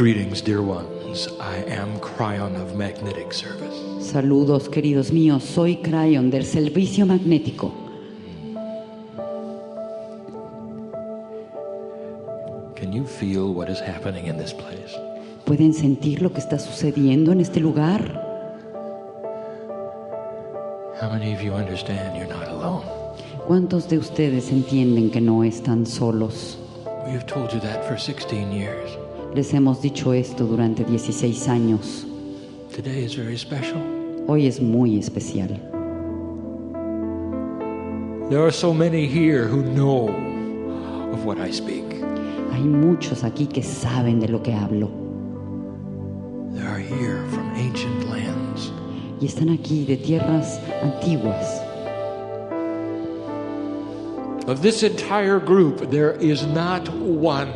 Greetings, dear ones. I am Kryon of Magnetic Service. Saludos, queridos míos. Soy Kryon del Servicio Magnético. Can you feel what is happening in this place? ¿Pueden sentir lo que está sucediendo en este lugar? How many of you understand you're not alone? ¿Cuántos de ustedes entienden que no están solos? We have told you that for 16 years. Les hemos dicho esto durante 16 años. Today is very special. Hoy es muy especial. There are so many here who know of what I speak. Hay muchos aquí que saben de lo que hablo. They are here from ancient lands. Y están aquí de tierras antiguas. Of this entire group, there is not one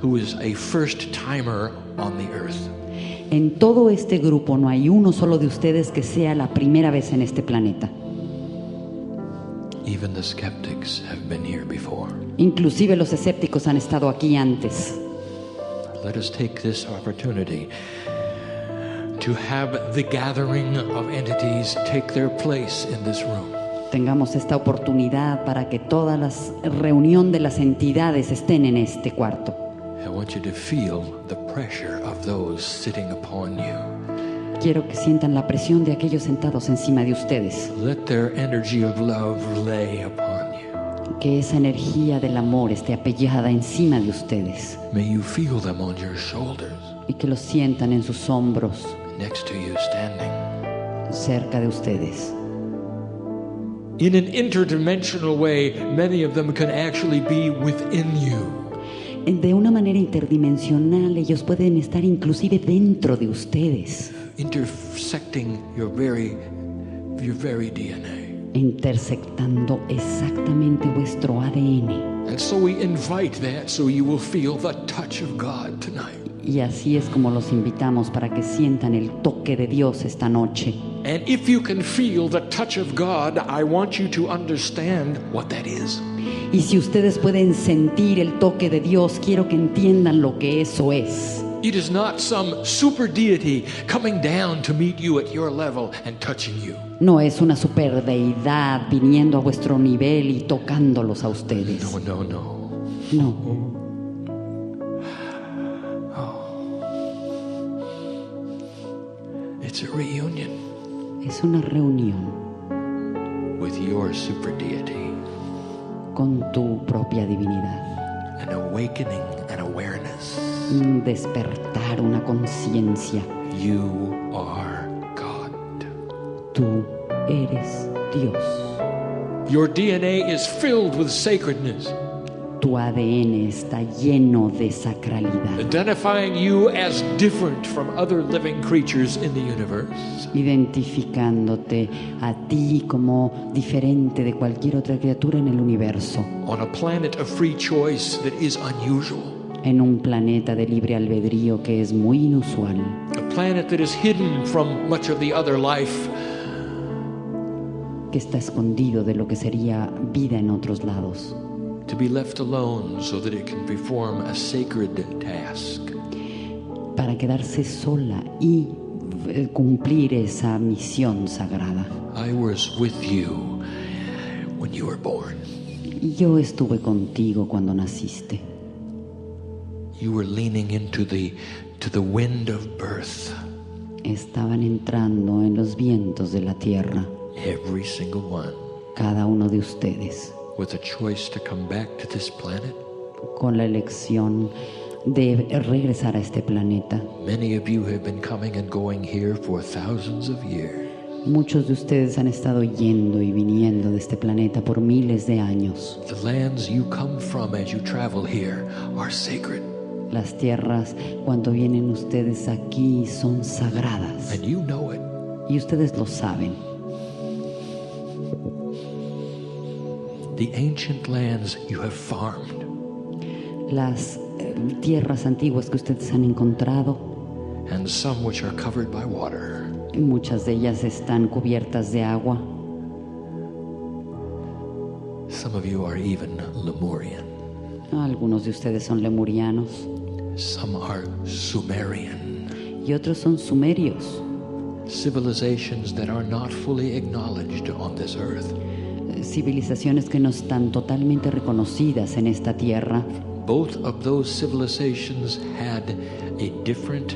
who is a first-timer on the earth. En todo este grupo no hay uno solo de ustedes que sea la primera vez en este planeta. Even the skeptics have been here before. Inclusive los escépticos han estado aquí antes. Let us take this opportunity to have the gathering of entities take their place in this room. Tengamos esta oportunidad para que toda la reunión de las entidades estén en este cuarto. I want you to feel the pressure of those sitting upon you. Quiero que sientan la presión de aquellos sentados encima de ustedes. Let their energy of love lay upon you. Que esa energía del amor esté apoyada encima de ustedes. May you feel them on your shoulders, Y que los sientan en sus hombros, next to you standing. cerca de ustedes. In an interdimensional way, many of them can actually be within you. De una manera interdimensional, ellos pueden estar inclusive dentro de ustedes, Intersecting your very DNA. intersectando exactamente vuestro ADN. And so we invite that so you will feel the touch of God tonight. Y así es como los invitamos para que sientan el toque de Dios esta noche. And if you can feel the touch of God, I want you to understand what that is. Y si ustedes pueden sentir el toque de Dios, quiero que entiendan lo que eso es. It is not some super deity coming down to meet you at your level and touching you. No es una superdeidad viniendo a vuestro nivel y tocándolos a ustedes. No. No. It's a reunion Es una reunión with your super deity. con tu propia divinidad. An awakening, an awareness. Un despertar, una conciencia. You are God. Tú eres Dios. Your DNA is filled with sacredness, Tu ADN está lleno de sacralidad, identifying you as different from other living creatures in the universe. identificándote a ti como diferente de cualquier otra criatura en el universo, On a planet of free choice that is unusual. en un planeta de libre albedrío que es muy inusual, A planet that is hidden from much of the other life. que está escondido de lo que sería vida en otros lados, To be left alone so that it can perform a sacred task. para quedarse sola y cumplir esa misión sagrada. I was with you when you were born. Yo estuve contigo cuando naciste. You were leaning into the wind of birth. Estaban entrando en los vientos de la tierra, Every single one, cada uno de ustedes, with a choice to come back to this planet. con la elección de regresar a este planeta. Many of you have been coming and going here for thousands of years. Muchos de ustedes han estado yendo y viniendo de este planeta por miles de años. The lands you come from as you travel here are sacred. Las tierras, cuando vienen ustedes aquí, son sagradas. And you know it. Y ustedes lo saben. The ancient lands you have farmed. Las tierras antiguas que ustedes han encontrado, And some which are covered by water. muchas de ellas están cubiertas de agua. Some of you are even Lemurian. Algunos de ustedes son lemurianos. Some are Sumerian. Y otros son sumerios. Civilizations that are not fully acknowledged on this earth. Civilizaciones que no están totalmente reconocidas en esta tierra. Both of those civilizations had a different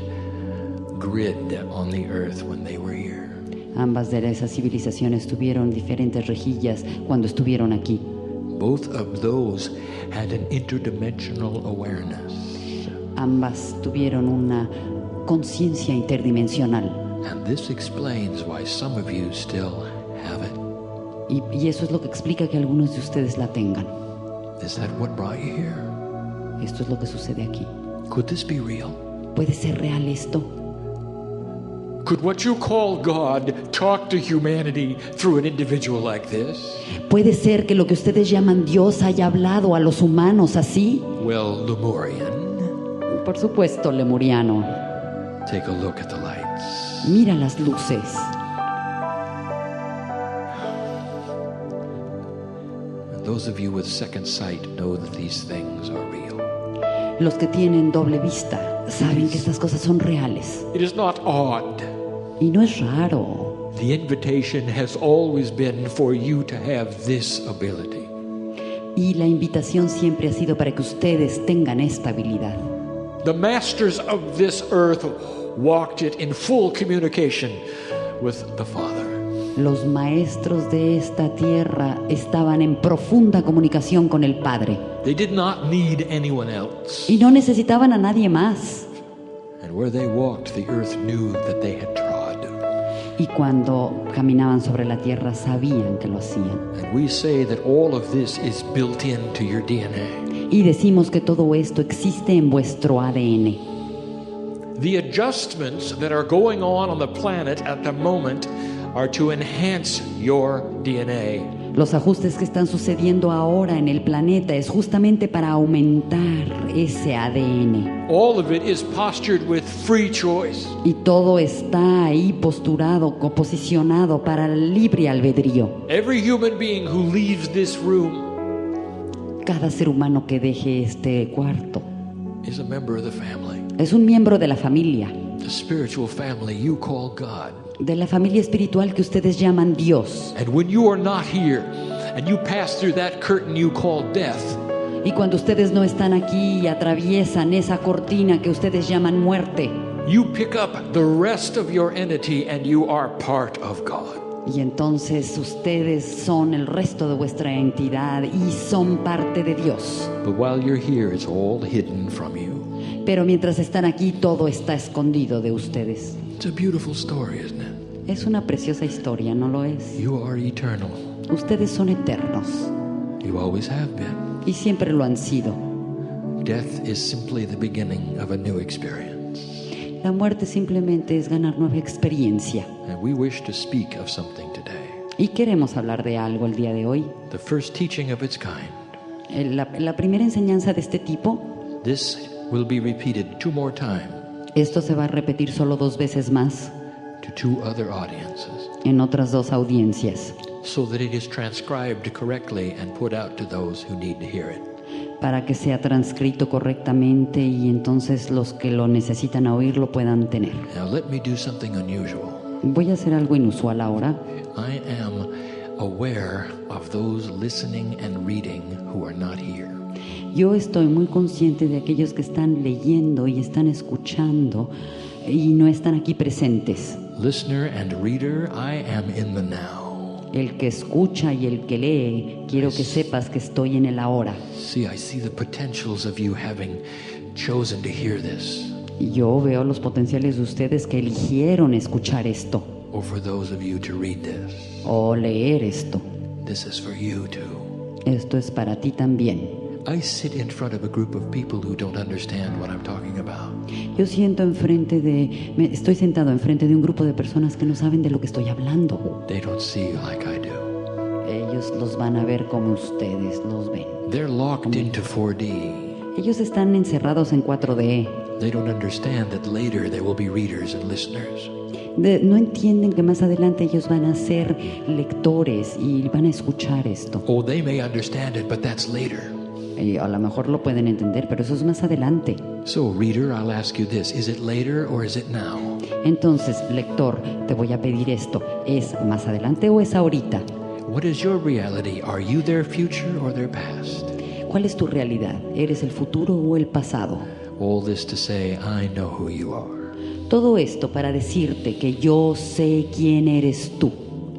grid on the earth when they were here. Ambas de esas civilizaciones tuvieron diferentes rejillas cuando estuvieron aquí. Both of those had an interdimensional awareness. Ambas tuvieron una conciencia interdimensional. And this explains why some of you still have it. Y eso es lo que explica que algunos de ustedes la tengan. Is that what brought you here? Esto es lo que sucede aquí. Could this be real? ¿Puede ser real esto? Could what you call God talk to humanity through an individual like this? ¿Puede ser que lo que ustedes llaman Dios haya hablado a los humanos así? Well, Lemurian, Por supuesto, lemuriano. take a look at the lights. Mira las luces. And those of you with second sight know that these things are real. Los que tienen doble vista saben que estas cosas son reales. It is not odd. Y no es raro. The invitation has always been for you to have this ability. Y la invitación siempre ha sido para que ustedes tengan esta habilidad. The masters of this earth walked it in full communication with the Father. Los maestros de esta tierra estaban en profunda comunicación con el Padre. They did not need anyone else. Y no necesitaban a nadie más. And where they walked, the earth knew that they had trod. Y cuando caminaban sobre la tierra sabían que lo hacían. And we say that all of this is built into your DNA. Y decimos que todo esto existe en vuestro ADN. The adjustments that are going on the planet at the moment are to enhance your DNA. Los ajustes que están sucediendo ahora en el planeta es justamente para aumentar ese ADN. All of it is postured with free choice. Y todo está ahí posturado, posicionado para el libre albedrío. Every human being who leaves this room Cada ser humano que deje este cuarto is a member of the family. es un miembro de la familia, The spiritual family you call God. de la familia espiritual que ustedes llaman Dios. And when you are not here and you pass through that curtain you call death, Y cuando ustedes no están aquí y atraviesan esa cortina que ustedes llaman muerte, you pick up the rest of your entity and you are part of God. y entonces ustedes son el resto de vuestra entidad y son parte de Dios. But while you're here, it's all hidden from you. Pero mientras están aquí, todo está escondido de ustedes. It's a beautiful story, isn't it? Es una preciosa historia, ¿no lo es? You are eternal. Ustedes son eternos You always have been. y siempre lo han sido. Death is simply the beginning of a new experience. La muerte simplemente es ganar nueva experiencia. And we wish to speak of something today. Y queremos hablar de algo el día de hoy. The first teaching of its kind. La primera enseñanza de este tipo, This will be repeated 2 more times esto se va a repetir solo 2 veces más to 2 other audiences, en otras 2 audiencias, so that it is transcribed correctly and put out to those who need to hear it. para que sea transcrito correctamente y entonces los que lo necesitan oír lo puedan tener. Now let me do something unusual. Voy a hacer algo inusual ahora. I am aware of those listening and reading who are not here. Yo estoy muy consciente de aquellos que están leyendo y están escuchando y no están aquí presentes. Listener and reader, I am in the now. El que escucha y el que lee, quiero que sepas que estoy en el ahora. See, I see the potentials of you having chosen to hear this, Yo veo los potenciales de ustedes que eligieron escuchar esto or for those of you to read this. o leer esto. This is for you too. Esto es para ti también. I sit in front of a group of people who don't understand what I'm talking about. Yo estoy sentado enfrente de un grupo de personas que no saben de lo que estoy hablando. They don't see you like I do. Ellos los van a ver como ustedes los ven. They're locked into 4D. Ellos están encerrados en 4D. They don't understand that later there will be readers and listeners. No entienden que más adelante ellos van a ser lectores y van a escuchar esto. Oh, they may understand it, but that's later. A lo mejor lo pueden entender, pero eso es más adelante. So, reader, I'll ask you this. Is it later or is it now? Entonces, lector, te voy a pedir esto. ¿Es más adelante o es ahorita? What is your reality? Are you their future or their past? ¿Cuál es tu realidad? ¿Eres el futuro o el pasado? All this to say, I know who you are. Todo esto para decirte que yo sé quién eres tú.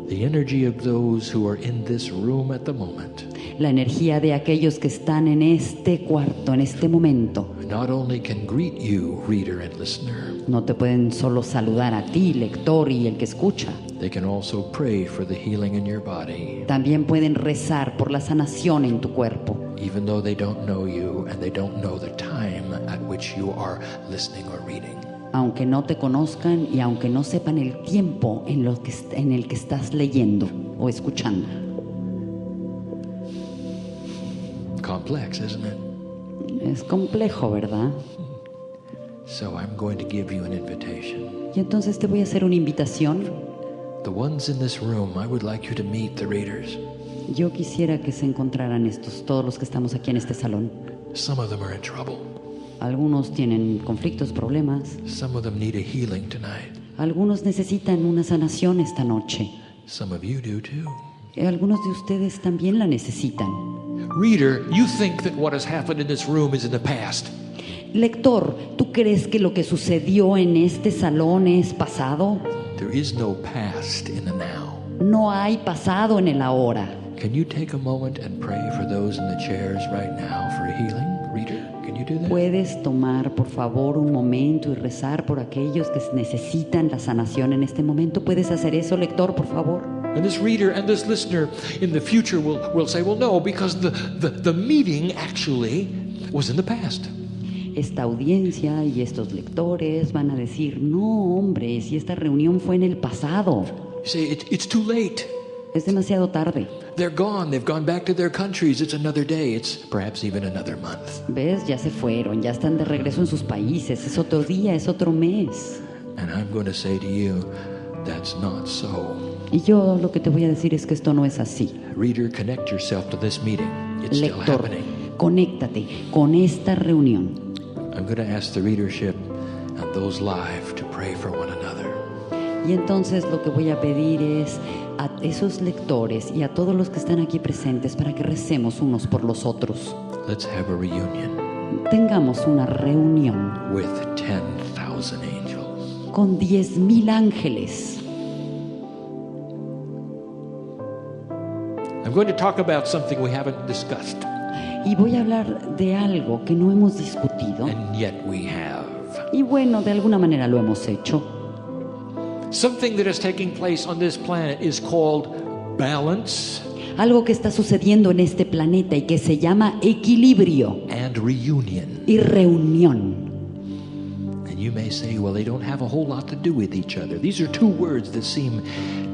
The energy of those who are in this room at the moment La energía de aquellos que están en este cuarto, en este momento. not only can greet you, reader and listener, No te pueden solo saludar a ti, lector y el que escucha. they can also pray for the healing in your body, También pueden rezar por la sanación en tu cuerpo. even though they don't know you and they don't know the time at which you are listening or reading. Aunque no te conozcan y aunque no sepan el tiempo en el que estás leyendo o escuchando. Complex, isn't it? Es complejo, ¿verdad? So I'm going to give you an invitation. Y entonces te voy a hacer una invitación. The ones in this room, I would like you to meet the readers. Yo quisiera que se encontraran todos los que estamos aquí en este salón. Some of them are in trouble. Algunos tienen conflictos, problemas. Some of them need a healing tonight. Algunos necesitan una sanación esta noche. Some of you do too. Algunos de ustedes también la necesitan. Reader, you think that what has happened in this room is in the past. Lector, ¿tú crees que lo que sucedió en este salón es pasado? There is no past in the now. No hay pasado en el ahora. Can you take a moment and pray for those in the chairs right now for healing? Reader, can you do that? ¿Puedes tomar, por favor, un momento y rezar por aquellos que necesitan la sanación en este momento? ¿Puedes hacer eso, lector, por favor? And this reader and this listener in the future will say, well, no, because the meeting actually was in the past. Esta audiencia y estos lectores van a decir, no, hombre, si esta reunión fue en el pasado. You say, it's too late. Es demasiado tarde. They're gone. They've gone back to their countries. It's another day. It's perhaps even another month. ¿Ves? Ya se fueron, ya están de regreso en sus países. Es otro día, es otro mes. And I'm going to say to you, that's not so. Y yo lo que te voy a decir es que esto no es así. Reader, connect yourself to this meeting. It's still Lector, happening. conéctate con esta reunión. I'm going to ask the readership and those live to pray for one another. Y entonces lo que voy a pedir es a esos lectores y a todos los que están aquí presentes para que recemos unos por los otros. Let's have a reunion Tengamos una reunión with 10,000 angels. con 10,000 ángeles. I'm going to talk about something we haven't discussed, Y voy a hablar de algo que no hemos discutido. and yet we have. Y bueno, de alguna manera lo hemos hecho. Something that is taking place on this planet is called balance Algo que está sucediendo en este planeta y que se llama equilibrio and reunion. y reunión. And you may say, well, they don't have a whole lot to do with each other. These are two words that seem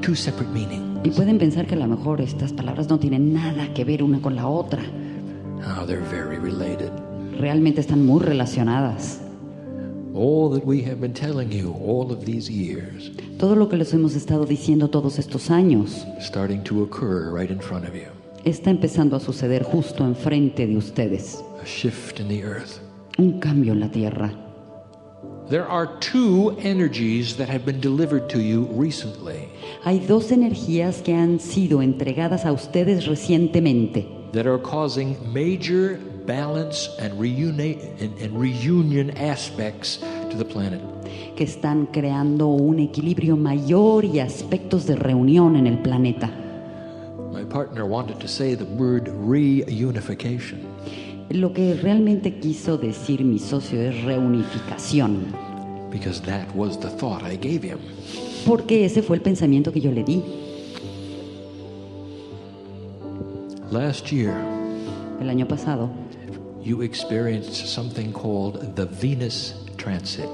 two separate meanings. Y pueden pensar que a lo mejor estas palabras no tienen nada que ver una con la otra. Oh, they're very related. Realmente están muy relacionadas. All that we have been telling you all of these years Todo lo que les hemos estado diciendo todos estos años starting to occur right in front of you. está empezando a suceder justo enfrente de ustedes. A shift in the earth. Un cambio en la tierra. There are two energies that have been delivered to you recently Hay dos energías que han sido entregadas a ustedes recientemente that are causing major balance and reunion aspects to the planet. que están creando un equilibrio mayor y aspectos de reunión en el planeta. My partner wanted to say the word reunification. Lo que realmente quiso decir mi socio es reunificación, Because that was the thought I gave him. porque ese fue el pensamiento que yo le di. Last year, El año pasado you experienced something called the Venus transit.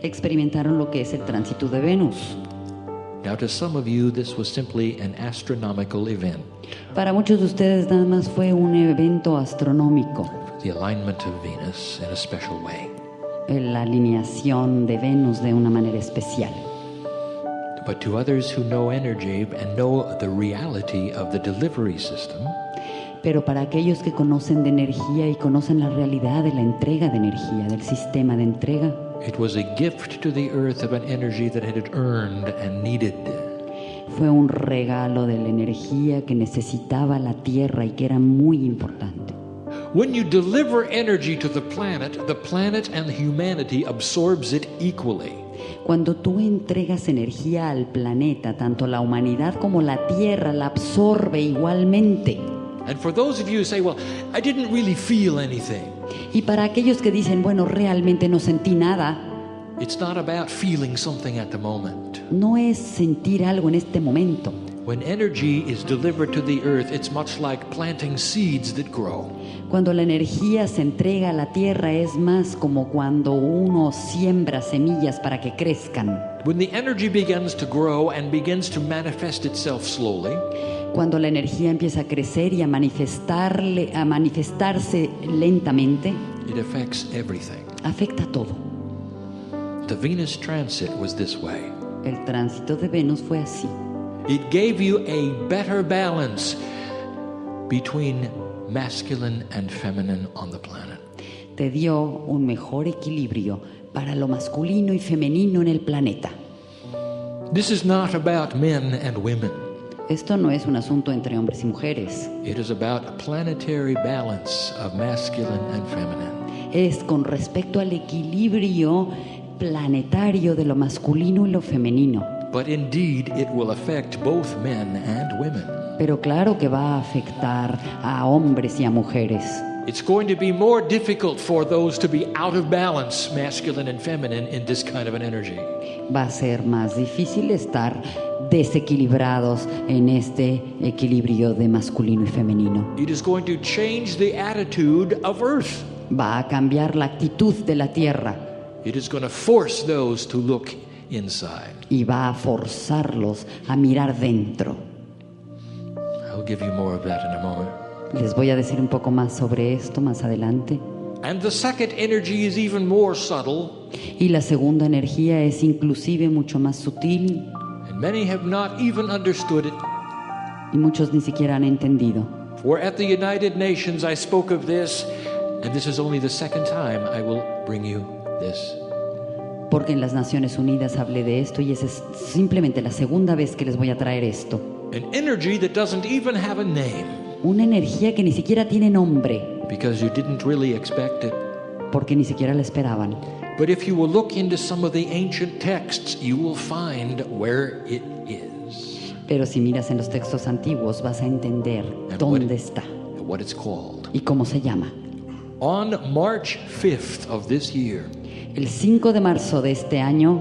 experimentaron lo que es el tránsito de Venus. Now, to some of you, this was simply an astronomical event, Para muchos de ustedes nada más fue un evento astronómico, the alignment of Venus in a special way. la alineación de Venus de una manera especial. But to others who know energy and know the reality of the delivery system, Pero para aquellos que conocen de energía y conocen la realidad de la entrega de energía, del sistema de entrega, it was a gift to the earth of an energy that it had earned and needed. fue un regalo de la energía que necesitaba la Tierra y que era muy importante. When you deliver energy to the planet and humanity absorbs it equally. Cuando tú entregas energía al planeta, tanto la humanidad como la Tierra la absorbe igualmente. And for those of you who say, well, I didn't really feel anything. Y para aquellos que dicen, bueno, realmente no sentí nada, It's not about feeling something at the moment. no es sentir algo en este momento. When energy is delivered to the earth, it's much like planting seeds that grow. Cuando la energía se entrega a la Tierra es más como cuando uno siembra semillas para que crezcan. When the energy begins to grow and begins to manifest itself slowly, Cuando la energía empieza a crecer y a manifestarse lentamente, it affects everything. afecta a todo. The Venus transit was this way. El tránsito de Venus fue así. It gave you a better balance between masculine and feminine on the planet. Te dio un mejor equilibrio para lo masculino y femenino en el planeta. This is not about men and women. Esto no es un asunto entre hombres y mujeres. It is about a planetary balance of masculine and feminine. Es con respecto al equilibrio planetario de lo masculino y lo femenino. But indeed, it will affect both men and women. Pero claro que va a afectar a hombres y a mujeres. It's going to be more difficult for those to be out of balance, masculine and feminine, in this kind of an energy. Va a ser más difícil estar desequilibrados en este equilibrio de masculino y femenino. It is going to change the attitude of Earth. Va a cambiar la actitud de la Tierra It is going to force those to look inside. y va a forzarlos a mirar dentro. I'll give you more of that in a moment. Les voy a decir un poco más sobre esto más adelante. And the second energy is even more subtle, Y la segunda energía es inclusive mucho más sutil and many have not even understood it. y muchos ni siquiera han entendido. For at the United Nations I spoke of this, and this is only the second time I will bring you this. Porque en las Naciones Unidas hablé de esto y esa es simplemente la segunda vez que les voy a traer esto. An energy that doesn't even have a name, Una energía que ni siquiera tiene nombre, because you didn't really expect it. porque ni siquiera la esperaban. But if you will look into some of the ancient texts, you will find where it is Pero si miras en los textos antiguos vas a entender dónde está and what it's called. y cómo se llama. On March 5th of this year, El 5 de marzo de este año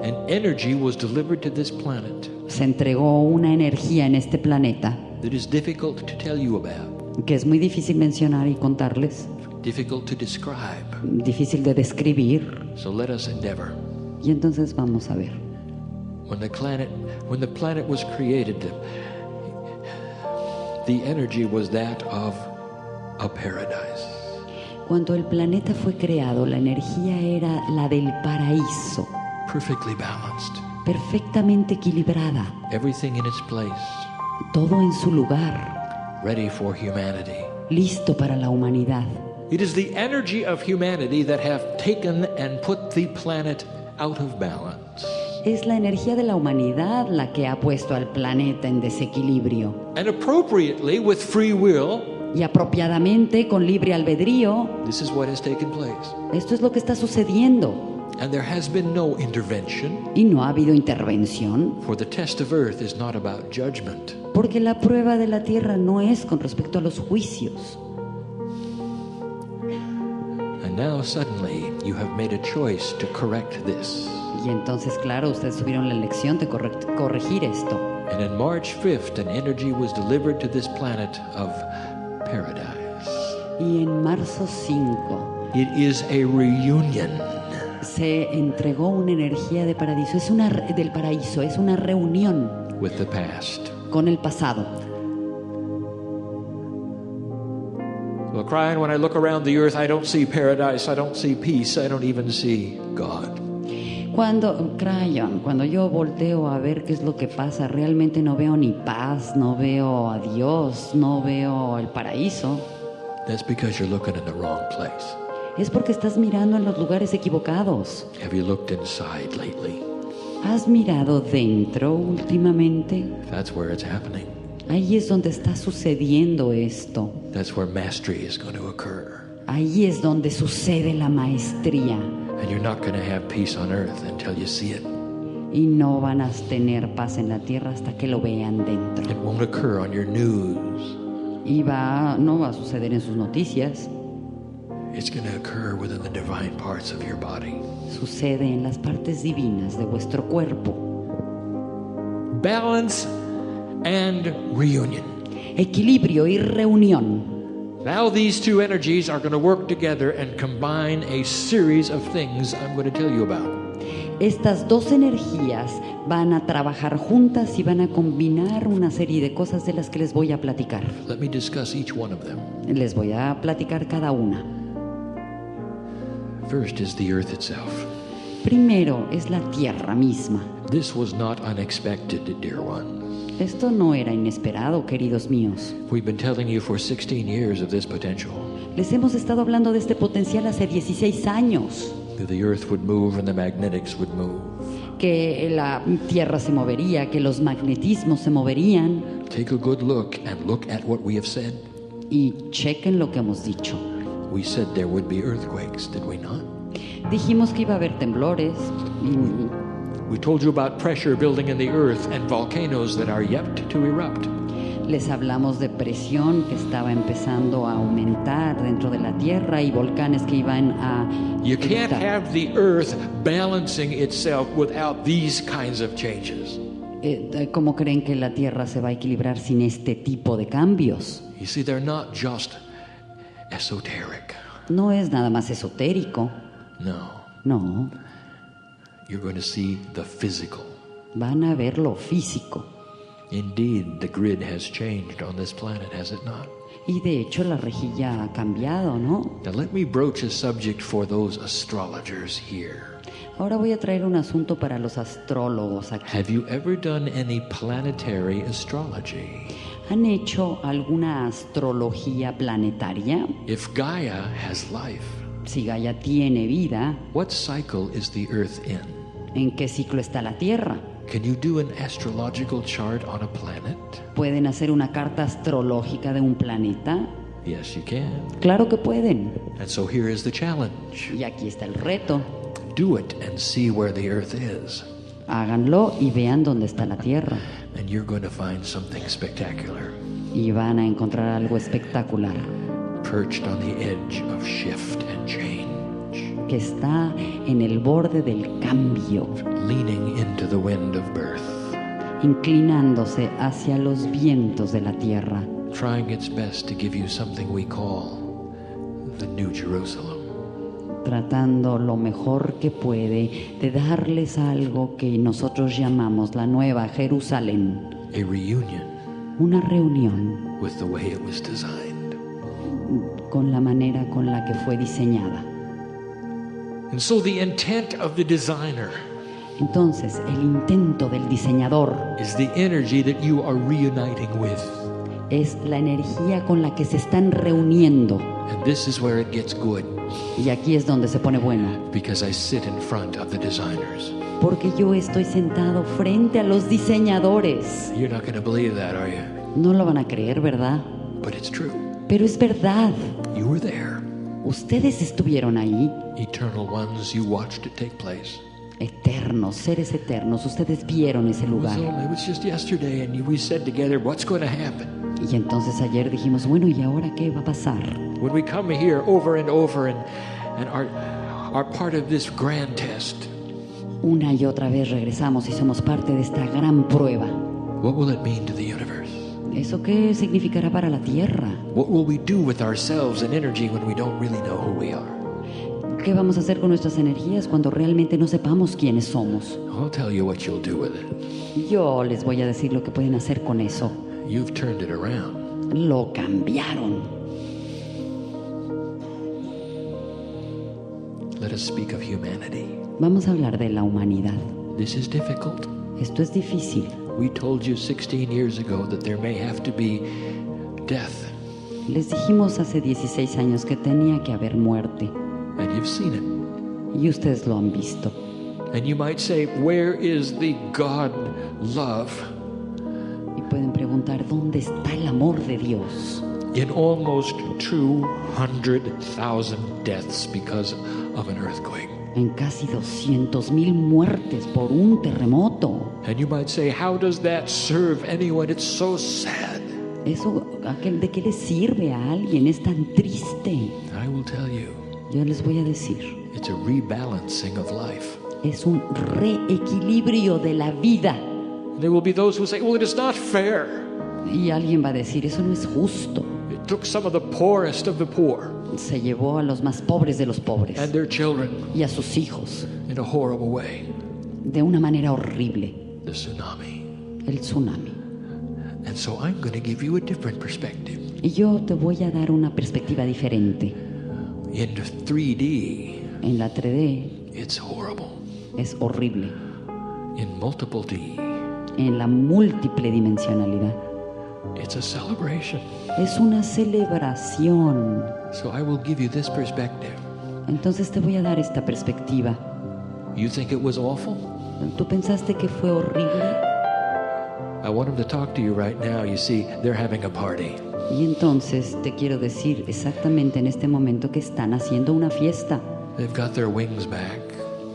an energy was delivered to this planet se entregó una energía en este planeta that is difficult to tell you about, que es muy difícil mencionar y contarles, difficult to describe. difícil de describir. So let us endeavor. Y entonces vamos a ver. When the planet was created, the energy was that of a paradise. Cuando el planeta fue creado, la energía era la del paraíso, Perfectly balanced. perfectamente equilibrada, Everything in its place. todo en su lugar, Ready for humanity. listo para la humanidad. It is the energy of humanity that have taken and put the planet out of balance. Es la energía de la humanidad la que ha puesto al planeta en desequilibrio. And appropriately, with free will, Y apropiadamente, con libre albedrío, this is what has taken place. esto es lo que está sucediendo. And there has been no intervention, Y no ha habido intervención, for the test of earth is not about judgment. porque la prueba de la tierra no es con respecto a los juicios. And now suddenly you have made a choice to correct this. Y entonces, claro, ustedes tuvieron la elección de corregir esto. And on March 5th, an energy was delivered to this planet of paradise. Y en marzo 5 It is a reunion. se entregó una energía de paraíso. Del paraíso, es una reunión With the past. con el pasado. Well, Kryon, when I look around the earth, I don't see paradise, I don't see peace, I don't even see God. Cuando yo volteo a ver qué es lo que pasa, realmente no veo ni paz, no veo a Dios, no veo el paraíso. That's because you're looking in the wrong place. Es porque estás mirando en los lugares equivocados. Have you looked inside lately? ¿Has mirado dentro últimamente? That's where it's happening. Ahí es donde está sucediendo esto. That's where mastery is going to occur. Ahí es donde sucede la maestría. And you're not going to have peace on earth until you see it. Y no van a tener paz en la tierra hasta que lo vean dentro. It won't occur on your news. Y no va a suceder en sus noticias. It's going to occur within the divine parts of your body. Sucede en las partes divinas de vuestro cuerpo. Balance and reunion. Equilibrio y reunión. Now these two energies are going to work together and combine a series of things I'm going to tell you about. Estas dos energías van a trabajar juntas y van a combinar una serie de cosas de las que les voy a platicar. Let me discuss each one of them. Les voy a platicar cada una. First is the earth itself. Primero es la tierra misma. This was not unexpected, dear ones. Esto no era inesperado, queridos míos. We've been telling you for 16 years of this potential. Les hemos estado hablando de este potencial hace 16 años. That the earth would move and the magnetics would move. Que la tierra se movería, que los magnetismos se moverían. Take a good look and look at what we have said. Y chequen lo que hemos dicho. We said there would be earthquakes, did we not? Dijimos que iba a haber temblores. We told you about pressure building in the earth and volcanoes that are yet to erupt. Les hablamos de presión que estaba empezando a aumentar dentro de la tierra y volcanes que iban a You can't have the earth balancing itself without these kinds of changes. ¿Cómo creen que la tierra se va a equilibrar sin este tipo de cambios? You see, they're not just esoteric. No es nada más esotérico. No. No. You're going to see the physical. Van a ver lo físico. Indeed, the grid has changed on this planet, has it not? Y de hecho la rejilla ha cambiado, ¿no? Now let me broach a subject for those astrologers here. Ahora voy a traer un asunto para los astrólogos aquí. Have you ever done any planetary astrology? ¿Han hecho alguna astrología planetaria? If Gaia has life, Si Gaia tiene vida, what cycle is the Earth in? ¿en qué ciclo está la Tierra? Can you do an astrological chart on a planet? ¿Pueden hacer una carta astrológica de un planeta? Yes, you can. Claro que pueden. And so here is the challenge. Y aquí está el reto. Do it and see where the Earth is. Háganlo y vean dónde está la Tierra. And you're going to find something spectacular. Y van a encontrar algo espectacular. Perched on the edge of shift and change. Que está en el borde del cambio. Leaning into the wind of birth. Inclinándose hacia los vientos de la Tierra. Trying its best to give you something we call the New Jerusalem. Tratando lo mejor que puede de darles algo que nosotros llamamos la Nueva Jerusalén. A reunion. Una reunión With the way it was designed. con la manera con la que fue diseñada. And so the intent of the designer Entonces, el intento del diseñador is the energy that you are reuniting with. es la energía con la que se están reuniendo. And this is where it gets good, Y aquí es donde se pone bueno. because I sit in front of the designers. Porque yo estoy sentado frente a los diseñadores. You're not going to believe that, are you? No lo van a creer, ¿verdad? But it's true. Pero es verdad. You were there. Ustedes estuvieron ahí. Eternal ones, you watched it take place. Eternos, seres eternos. Ustedes vieron ese lugar. So it was just yesterday, and we said together, what's going to happen? Y entonces ayer dijimos, bueno, ¿y ahora qué va a pasar? When we come here over and are part of this grand test, Una y otra vez regresamos y somos parte de esta gran prueba. what will it mean to the universe? ¿Eso qué significará para la Tierra? What will we do with ourselves and energy when we don't really know who we are? ¿Qué vamos a hacer con nuestras energías cuando realmente no sepamos quiénes somos? I'll tell you what you'll do with it. Yo les voy a decir lo que pueden hacer con eso. You've turned it around. Lo cambiaron. let us speak of humanity. Vamos a hablar de la humanidad. This is difficult. Esto es difícil. We told you 16 years ago that there may have to be death. Les dijimos hace 16 años que tenía que haber muerte. And you've seen it. Y ustedes lo han visto. And you might say, where is the God love? Y pueden preguntar, ¿dónde está el amor de Dios? In almost 200,000 deaths because of an earthquake. En casi 200,000 muertes por un terremoto. And you might say, how does that serve anyone? It's so sad. Eso, ¿de qué le sirve a alguien? Es tan triste. I will tell you, Yo les voy a decir, it's a rebalancing of life. es un reequilibrio de la vida. There will be those who say, well, it is not fair. Y alguien va a decir, eso no es justo. It took some of the poorest of the poor Se llevó a los más pobres de los pobres and their children y a sus hijos in a horrible way. de una manera horrible. The tsunami. El tsunami. And so I'm going to give you a different perspective. Y yo te voy a dar una perspectiva diferente. In 3D, En la 3D it's horrible. es horrible. In multiple D, En la múltiple dimensionalidad it's a celebration. es una celebración. So I will give you this perspective. Entonces te voy a dar esta perspectiva. You think it was awful? ¿Tú pensaste que fue horrible? I want them to talk to you right now. You see, they're having a party. Y entonces te quiero decir exactamente en este momento que están haciendo una fiesta. They've got their wings back.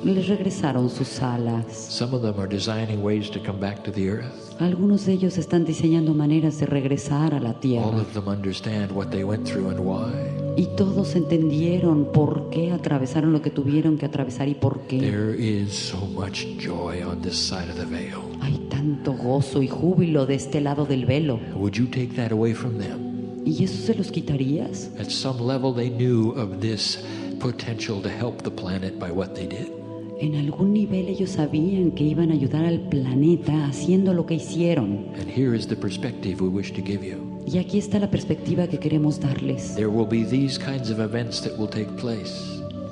Les regresaron sus alas. Some of them are designing ways to come back to the earth. Algunos de ellos están diseñando maneras de regresar a la All tierra. of them understand what they went through and why. Y todos entendieron por qué atravesaron lo que tuvieron que atravesar y por qué. There is so much joy on this side of the veil. Hay tanto gozo y júbilo de este lado del velo. Would you take that away from them? ¿Y eso se los quitarías? At some level they knew of this potential to help the planet by what they did. En algún nivel ellos sabían que iban a ayudar al planeta haciendo lo que hicieron. And here is the perspective we wish to give you. Y aquí está la perspectiva que queremos darles. There will be these kinds of events that will take place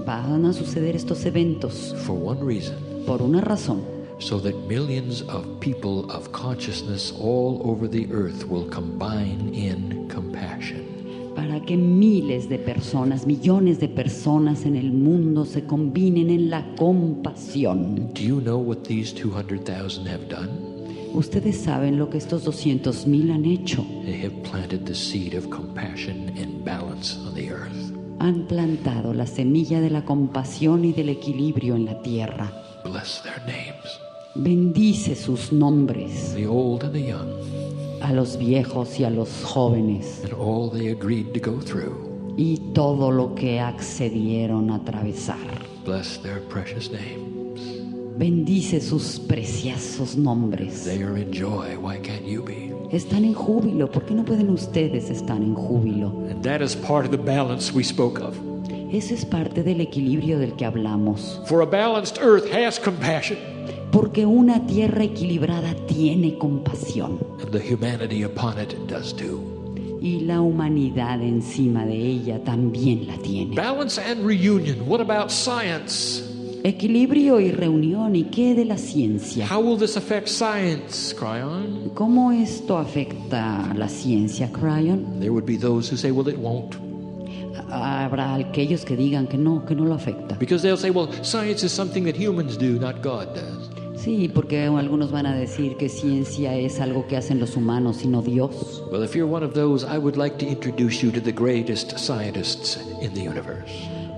Van a suceder estos eventos for one reason, por una razón. so that millions of people of consciousness all over the earth will combine in compassion. Para que miles de personas, millones de personas en el mundo se combinen en la compasión. Do you know what these 200,000 have done? Ustedes saben lo que estos 200,000 han hecho. They have planted the seed of compassion and balance on the earth. Han plantado la semilla de la compasión y del equilibrio en la tierra. Bless their names, Bendice sus nombres, the old and the young, a los viejos y a los jóvenes, and all they agreed to go through. y todo lo que accedieron a atravesar. Bless their precious names. Bendice sus preciosos nombres. They are in joy. Why can't you be? Están en júbilo. ¿Por qué no pueden ustedes estar en júbilo? And that is part of the balance we spoke of. Eso es parte del equilibrio del que hablamos. For a balanced earth has compassion, Porque una tierra equilibrada tiene compasión. and the humanity upon it does too. Y la humanidad encima de ella también la tiene. Balance and reunion. What about science? Equilibrio y reunión. ¿Y qué de la ciencia? How will this affect science, Kryon? ¿Cómo esto afecta a la ciencia, Kryon? There would be those who say, well, it won't. Habrá aquellos que digan que no lo afecta. Because they'll say, well, science is something that humans do, not God does. Sí, porque algunos van a decir que ciencia es algo que hacen los humanos y no Dios. Well, if you're one of those, I would like to introduce you to the greatest scientists in the universe.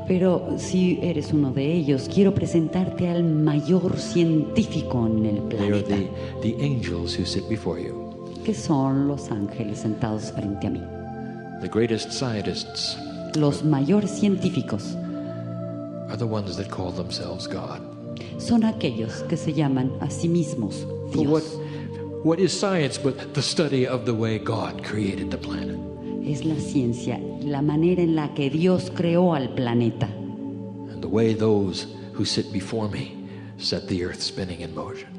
Pero si eres uno de ellos, quiero presentarte al mayor científico en el They are planeta, the angels who sit before you. que son los ángeles sentados frente a mí. The greatest scientists Los mayores científicos are the ones that call themselves God. son aquellos que se llaman a sí mismos For Dios. what is science but the study of the way God created the planet? Es la ciencia, la manera en la que Dios creó al planeta And the way those who sit before me set the earth spinning in motion.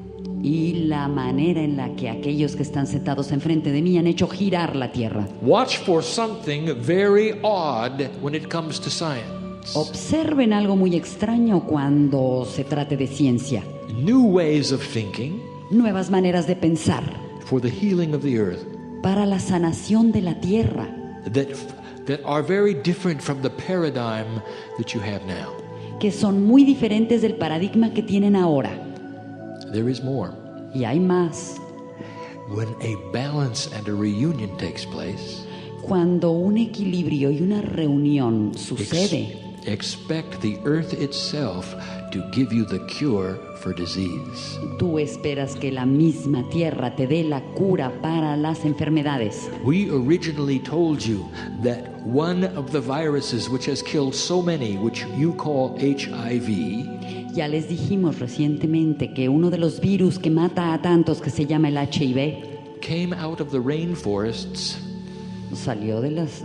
y la manera en la que aquellos que están sentados enfrente de mí han hecho girar la tierra. Watch for something very odd when it comes to science. Observen algo muy extraño cuando se trate de ciencia. New ways of thinking Nuevas maneras de pensar for the healing of the earth para la sanación de la tierra, that are very different from the paradigm that you have now. que son muy diferentes del paradigma que tienen ahora. There is more. Y hay más. When a balance and a reunion takes place, Cuando un equilibrio y una reunión sucede, expect the earth itself to give you the cure for disease. tú esperas que la misma tierra te dé la cura para las enfermedades. We originally told you that one of the viruses which has killed so many, which you call HIV, Ya les dijimos recientemente que uno de los virus que mata a tantos, que se llama el HIV, came out of the rainforests salió de las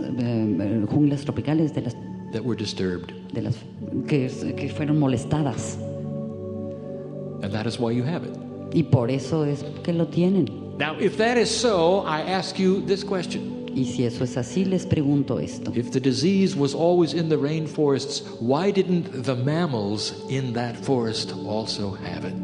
junglas tropicales, de las that were disturbed. que fueron molestadas. And that is why you have it. Y por eso es que lo tienen. Now, if that is so, I ask you this question. Y si eso es así, les pregunto esto. If the disease was always in the rainforests, why didn't the mammals in that forest also have it?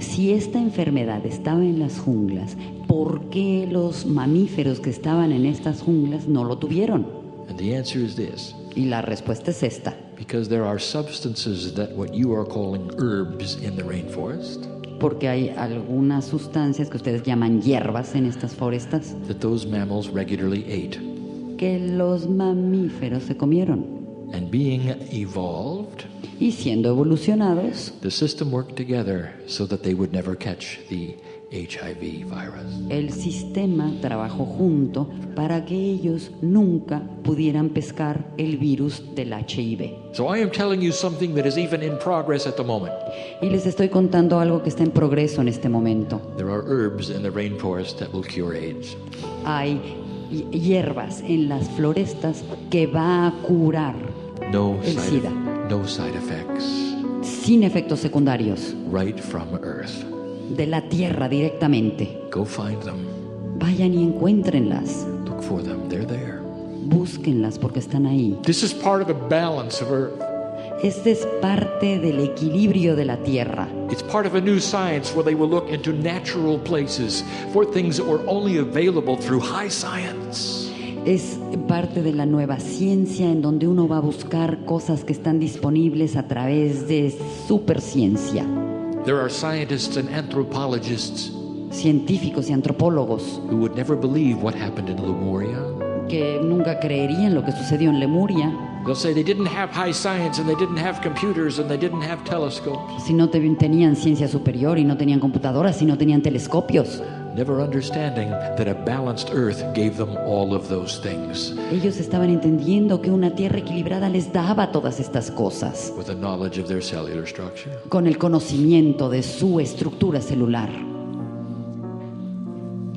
Si esta enfermedad estaba en las junglas, ¿por qué los mamíferos que estaban en estas junglas no lo tuvieron? And the answer is this. Y la respuesta es esta. Because there are substances that what you are calling herbs in the rainforest, Porque hay algunas sustancias que ustedes llaman hierbas en estas forestas that those mammals regularly ate. que los mamíferos se comieron. And being evolved, Y siendo evolucionados, the system worked together so that they would never catch the HIV virus. el sistema trabajó junto para que ellos nunca pudieran pescar el virus del HIV. So I am telling you something that is even in progress at the moment. Y les estoy contando algo que está en progreso en este momento. There are herbs in the rainforest that will cure AIDS. Hay hierbas en las florestas que va a curar No el SIDA, side effects. sin efectos secundarios, Right from earth. de la tierra directamente. Go find them. Vayan y encuéntrenlas, Look for them. They're there. búsquenlas porque están ahí. This is part of the balance of earth. Este es parte del equilibrio de la tierra. It's part of a new science where they will look into natural places for things that were only available through high science. Es parte de la nueva ciencia en donde uno va a buscar cosas que están disponibles a través de superciencia. There are scientists and anthropologists Científicos y antropólogos who would never believe what happened in Lemuria. que nunca creerían lo que sucedió en Lemuria They'll say they didn't have high science and they didn't have computers and they didn't have telescopes. si no tenían ciencia superior y no tenían computadoras y no tenían telescopios. Never understanding that a balanced earth gave them all of those things Ellos estaban entendiendo que una tierra equilibrada les daba todas estas cosas with the knowledge of their cellular structure. con el conocimiento de su estructura celular.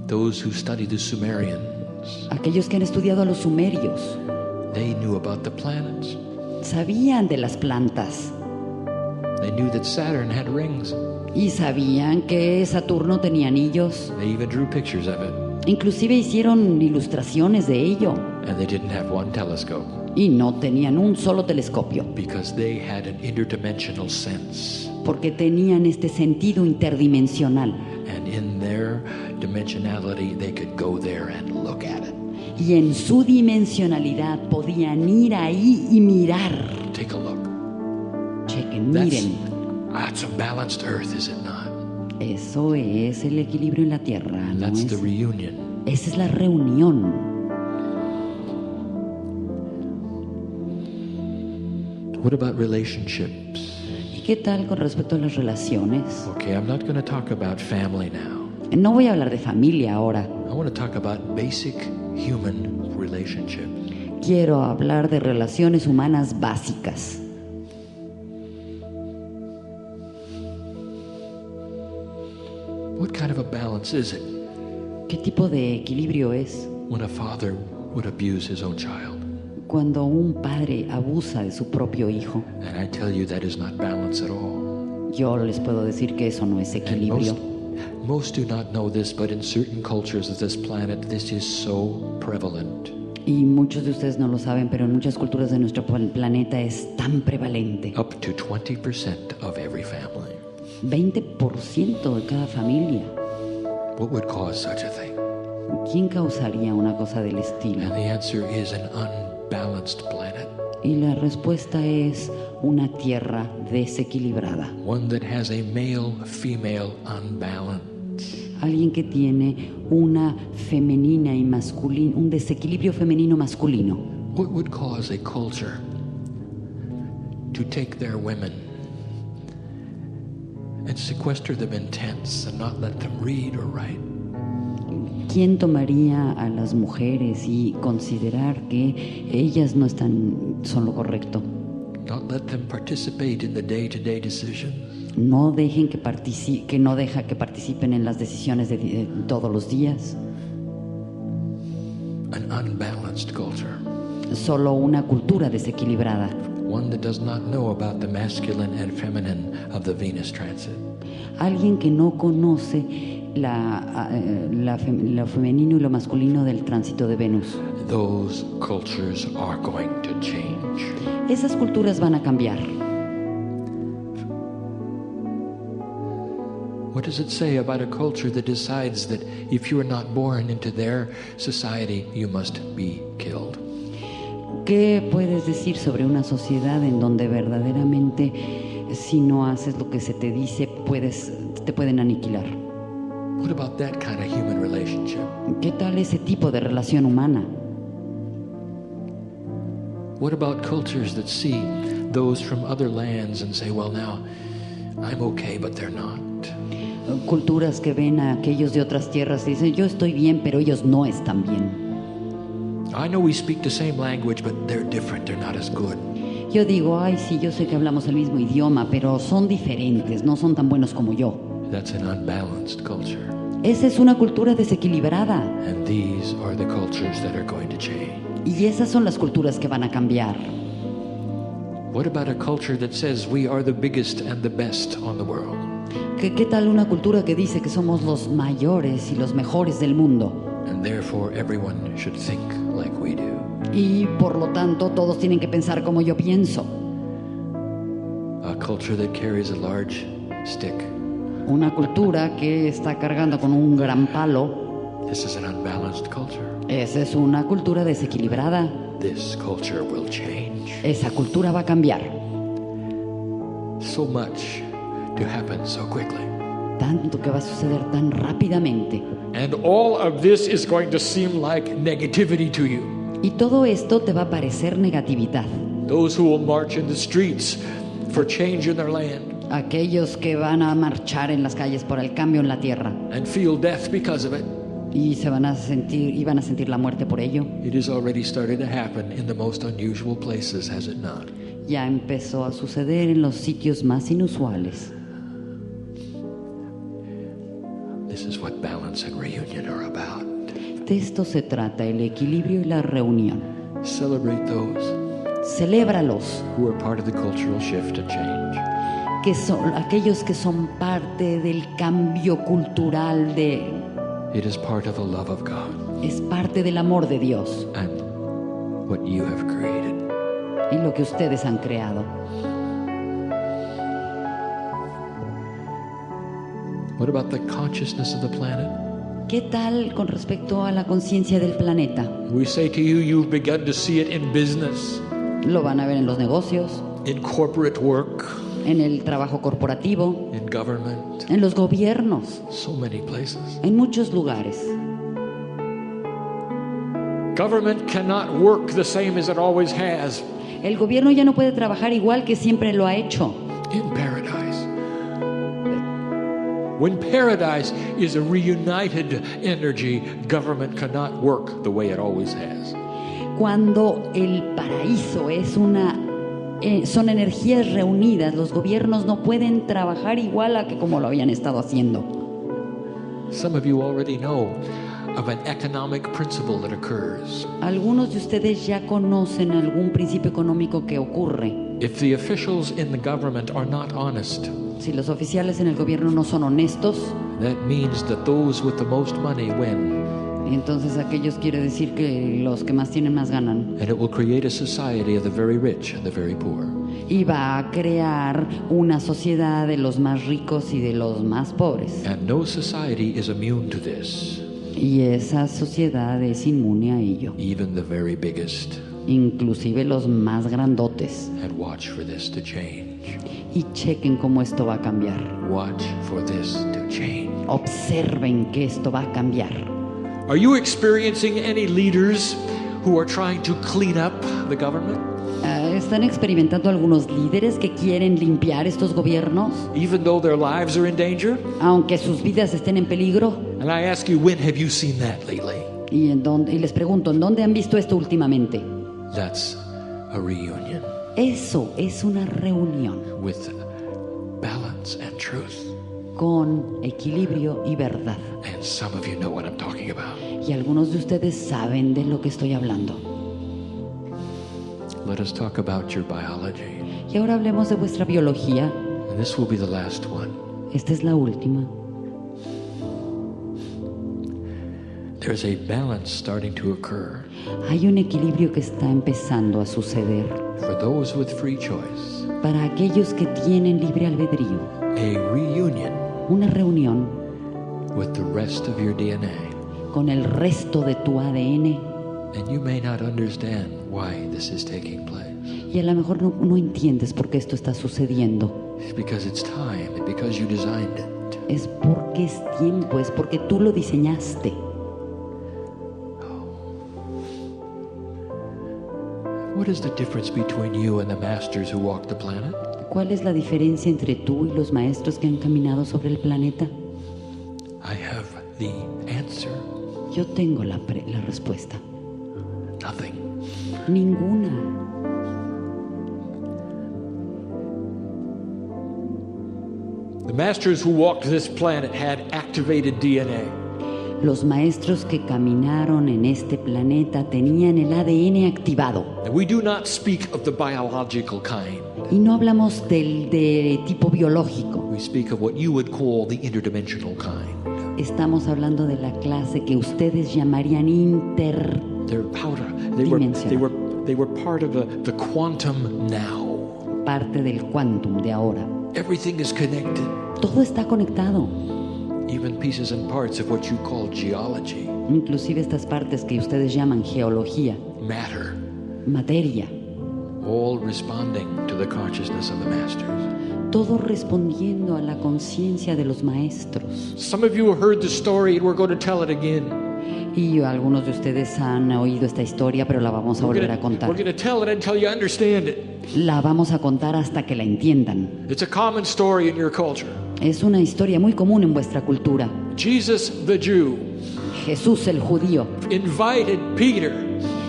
Those who studied the Sumerians, Aquellos que han estudiado a los sumerios they knew about the planets. sabían de las plantas They knew that Saturn had rings. y sabían que Saturno tenía anillos. They even drew pictures of it. Inclusive hicieron ilustraciones de ello And they didn't have one telescope y no tenían un solo telescopio because they had an interdimensional sense. porque tenían este sentido interdimensional. And in their dimensionality, they could go there and look at it. Y en su dimensionalidad podían ir ahí y mirar. Take a look. Chequen, That's, miren. that's a balanced earth, is it not? Eso es el equilibrio en la tierra, ¿no That's the es? reunion. Esa es la reunión. What about relationships? ¿Y qué tal con respecto a las relaciones? Okay, I'm not going to talk about family now. No voy a hablar de familia ahora. I want to talk about basic human relationships. Quiero hablar de relaciones humanas básicas. What kind of a balance is it ¿Qué tipo de equilibrio es when a father would abuse his own child? cuando un padre abusa de su propio hijo? And I tell you that is not balance at all. Yo les puedo decir que eso no es And equilibrio. most do not know this, but in certain cultures of this planet, this is so prevalent. Y muchos de ustedes no lo saben, pero en muchas culturas de nuestro planeta es tan prevalente. Up to 20% of every family. 20% de cada familia. What would cause such a thing? ¿Quién causaría una cosa del estilo? And the answer is an unbalanced planet. Y la respuesta es una tierra desequilibrada. One that has a male-female unbalance. Alguien que tiene una femenina y masculina, un desequilibrio femenino masculino. What would cause a culture to take their women and sequester them in tents and not let them read or write? ¿Quién tomaría a las mujeres y considerar que ellas no son lo correcto? Not let them participate in the day-to-day decisions. No dejen que no deja que participen en las decisiones de todos los días. An unbalanced culture. Solo una cultura desequilibrada. One that does not know about the masculine and feminine of the Venus transit. Alguien que no conoce lo femenino y lo masculino del tránsito de Venus. Those cultures are going to change. Esas culturas van a cambiar. What does it say about a culture that decides that if you are not born into their society, you must be killed? ¿Qué puedes decir sobre una sociedad en donde verdaderamente si no haces lo que se te dice te pueden aniquilar? What about that kind of human relationship? ¿Qué tal ese tipo de relación humana? What about cultures that see those from other lands and say, well, now I'm okay, but they're not? Culturas que ven a aquellos de otras tierras y dicen, yo estoy bien, pero ellos no están bien. I know we speak the same language, but they're different. They're not as good. Yo digo, ay, sí, yo sé que hablamos el mismo idioma, pero son diferentes, no son tan buenos como yo. That's an unbalanced culture. Esa es una cultura desequilibrada. And these are the cultures that are going to change. Y esas son las culturas que van a cambiar. What about a culture that says we are the biggest and the best on the world? ¿Qué tal una cultura que dice que somos los mayores y los mejores del mundo? And therefore everyone should think like we do. Y por lo tanto todos tienen que pensar como yo pienso. A culture that carries a large stick. Una cultura que está cargando con un gran palo. This is an unbalanced culture. Esa es una cultura desequilibrada. This culture will change. Esa cultura va a cambiar. So much to happen so quickly. Tanto que va a suceder tan rápidamente. And all of this is going to seem like negativity to you. Y todo esto te va a parecer negatividad. Those who will march in the streets for change in their land. Aquellos que van a marchar en las calles por el cambio en la tierra. And feel death because of it. Y van a sentir la muerte por ello. It has already started to happen in the most unusual places, has it not? Ya empezó a suceder en los sitios más inusuales. This is what balance and reunion are about. De esto se trata, el equilibrio y la reunión. Celebrate those Celébralos, who are part of the cultural shift and change. que son aquellos que son parte del cambio cultural It is part of the love of God es parte del amor de Dios and what you have created. y lo que ustedes han creado. What about the consciousness of the planet? ¿Qué tal con respecto a la conciencia del planeta? We say to you, you've begun to see it in business, Lo van a ver en los negocios, in corporate work, en el trabajo corporativo, in government, en los gobiernos, so many places. en muchos lugares. Government cannot work the same as it always has El gobierno ya no puede trabajar igual que siempre lo ha hecho. in paradise. When paradise is a reunited energy, government cannot work the way it always has. Cuando el paraíso es son energías reunidas, los gobiernos no pueden trabajar igual a que como lo habían estado haciendo. Some of you already know of an economic principle that occurs. Algunos de ustedes ya conocen algún principio económico que ocurre. If the officials in the government are not honest, Si los oficiales en el gobierno no son honestos, that means that those with the most money win. Y entonces aquellos quiere decir que los que más tienen más ganan. And it will create a society of the very rich and the very poor. Y va a crear una sociedad de los más ricos y de los más pobres. And no society is immune to this, Y esa sociedad es inmune a ello. even the very biggest. Inclusive los más grandotes. And watch for this to change. Y chequen cómo esto va a cambiar. Watch for this to change. Observen que esto va a cambiar. Are you experiencing any leaders who are trying to clean up the government? ¿Están experimentando algunos líderes que quieren limpiar estos gobiernos, Even though their lives are in danger? aunque sus vidas estén en peligro? And I ask you, when have you seen that lately? Y les pregunto, ¿en dónde han visto esto últimamente? That's a reunion Eso es una reunión with balance and truth. con equilibrio y verdad. And some of you know what I'm talking about. Y algunos de ustedes saben de lo que estoy hablando. Let us talk about your biology. Y ahora hablemos de vuestra biología. And this will be the last one. Esta es la última. There's a balance starting to occur Hay un equilibrio que está empezando a suceder for those with free choice. para aquellos que tienen libre albedrío. A reunion Una reunión with the rest of your DNA. con el resto de tu ADN. And you may not understand why this is taking place. Y a lo mejor no entiendes por qué esto está sucediendo. It's because it's time and because you designed it. Es porque es tiempo, es porque tú lo diseñaste. What is the difference between you and the masters who walked the planet? ¿Cuál es la diferencia entre tú y los maestros que han caminado sobre el planeta? I have the answer. Yo tengo la respuesta. Nothing. Ninguna. The masters who walked this planet had activated DNA. Los maestros que caminaron en este planeta tenían el ADN activado. And we do not speak of the biological kind. Y no hablamos de tipo biológico. We speak of what you would call the interdimensional kind. Estamos hablando de la clase que ustedes llamarían They're powder. They were part of the quantum now. parte del quantum de ahora. Everything is connected. Todo está conectado. Even pieces and parts of what you call geology, Inclusive estas partes que ustedes llaman geología, matter, materia, all responding to the consciousness of the masters. todo respondiendo a la conciencia de los maestros. Some of you heard the story and we're going to tell it again. Y algunos de ustedes han oído esta historia, pero la vamos a volver a contar. We're going to tell it until you understand it. La vamos a contar hasta que la entiendan. It's a common story in your culture. Es una historia muy común en vuestra cultura. Jesus the Jew Jesús el judío invited Peter,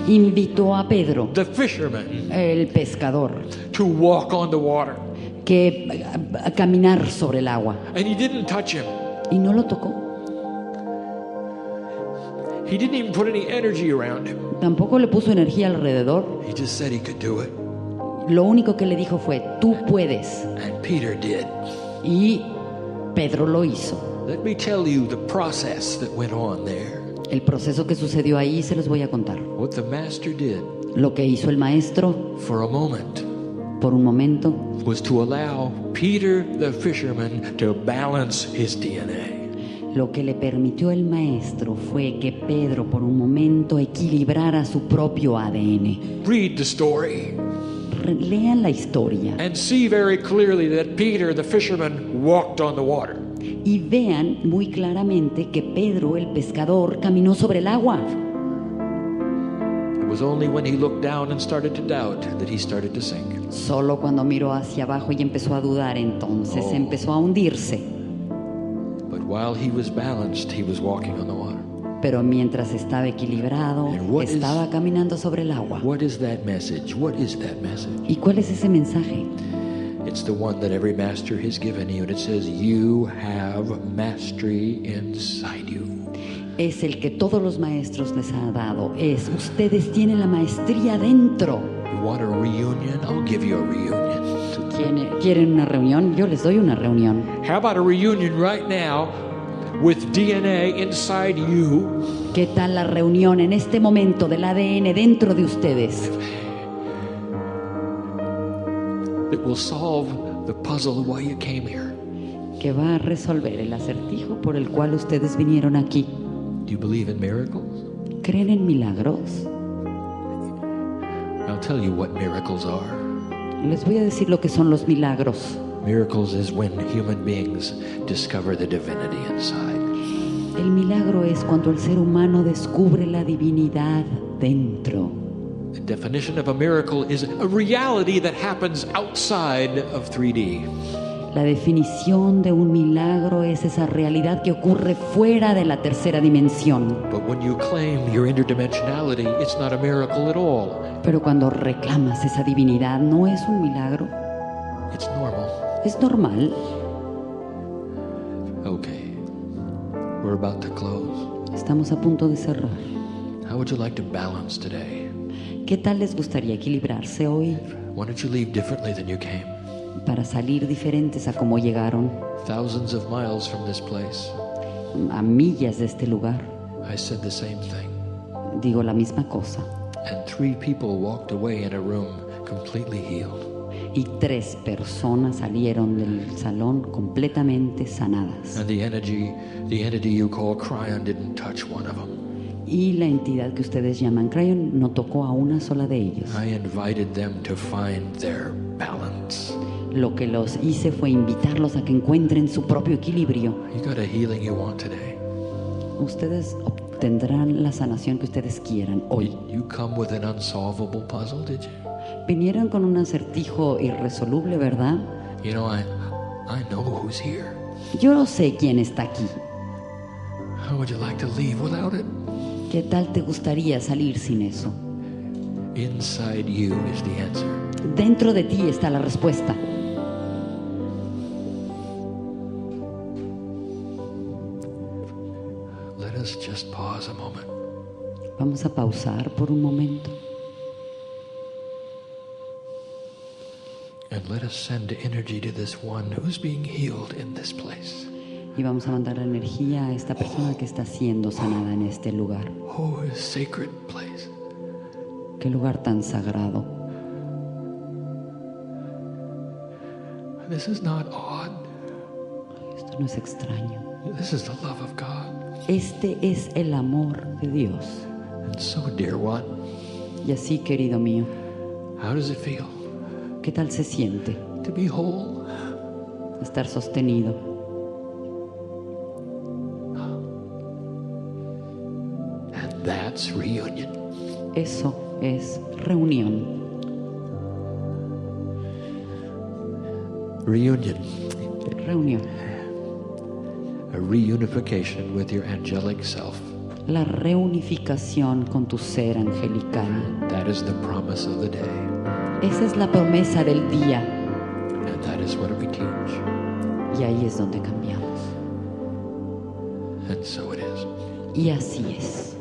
invitó a Pedro, the fisherman, el pescador, to walk on the water. que a caminar sobre el agua. And he didn't touch him. Y no lo tocó. He didn't even put any energy around him. Tampoco le puso energía alrededor. He just said he could do it. Lo único que le dijo fue, tú puedes. And Peter did. Y Pedro lo hizo. Let me tell you the process that went on there. El proceso que sucedió ahí se los voy a contar. What the master did Lo que hizo el maestro for a moment por un momento was to allow Peter the fisherman to balance his DNA. Lo que le permitió el maestro fue que Pedro por un momento equilibrara su propio ADN. Read the story Lean la historia and see very clearly that Peter the fisherman walked on the water. y vean muy claramente que Pedro, el pescador, caminó sobre el agua. It was only when he looked down and started to doubt that he started to sink. Solo cuando miró hacia abajo y empezó a dudar, entonces empezó a hundirse. But while he was balanced, he was walking on the water. Pero mientras estaba equilibrado, And what is- estaba caminando sobre el agua. What is that message? What is that message? ¿Y cuál es ese mensaje? It's the one that every master has given you, and it says you have mastery inside you. Es el que todos los maestros les ha dado. Es, ustedes tienen la maestría dentro. You want a reunion? I'll give you a reunion. ¿Quieren una reunión? Yo les doy una reunión. How about a reunion right now with DNA inside you ¿Qué tal la reunión en este momento del ADN dentro de ustedes? that will solve the puzzle of why you came here? Que va a resolver el acertijo por el cual ustedes vinieron aquí. Do you believe in miracles? ¿Creen en milagros? I'll tell you what miracles are. Les voy a decir lo que son los milagros. Miracles is when human beings discover the divinity inside. El milagro es cuando el ser humano descubre la divinidad dentro. The definition of a miracle is a reality that happens outside of 3D. La definición de un milagro es esa realidad que ocurre fuera de la tercera dimensión. But when you claim your interdimensionality, it's not a miracle at all. Pero cuando reclamas esa divinidad, no es un milagro, It's normal. es normal. Okay. We're about to close. Estamos a punto de cerrar. How would you like to balance today? ¿Qué tal les gustaría equilibrarse hoy Why don't you leave differently than you came? para salir diferentes a como llegaron, Thousands of miles from this place, a millas de este lugar? I said the same thing. Digo la misma cosa. And 3 people walked away in a room completely healed. Y 3 personas salieron del salón completamente sanadas. And the entity you call Kryon didn't touch one of them. Y la entidad que ustedes llaman Kryon no tocó a una sola de ellos. I invited them to find their balance. Lo que los hice fue invitarlos a que encuentren su propio equilibrio. You got a healing you want today. Ustedes obtendrán la sanación que ustedes quieran hoy. You come with an unsolvable puzzle, did you? Vinieron con un acertijo irresoluble, ¿verdad? You know, I know who's here. Yo sé quién está aquí. How would you like to leave without it? ¿Qué tal te gustaría salir sin eso? Inside you is the answer. Dentro de ti está la respuesta. Let us just pause a moment. Vamos a pausar por un momento And let us send energy to this one who's being healed in this place. y vamos a mandar la energía a esta persona que está siendo sanada en este lugar. Oh, a sacred place. Qué lugar tan sagrado. This is not odd. Esto no es extraño. This is the love of God. Este es el amor de Dios. And so, dear one, Y así, querido mío, how does it feel ¿qué tal se siente to be whole? estar sostenido? And that's reunion. Eso es reunión. Reunion. Reunión. A reunification with your angelic self. La reunificación con tu ser angelical. That is the promise of the day. Esa es la promesa del día. And that is what we teach. Y ahí es donde cambiamos. And so it is. Y así es.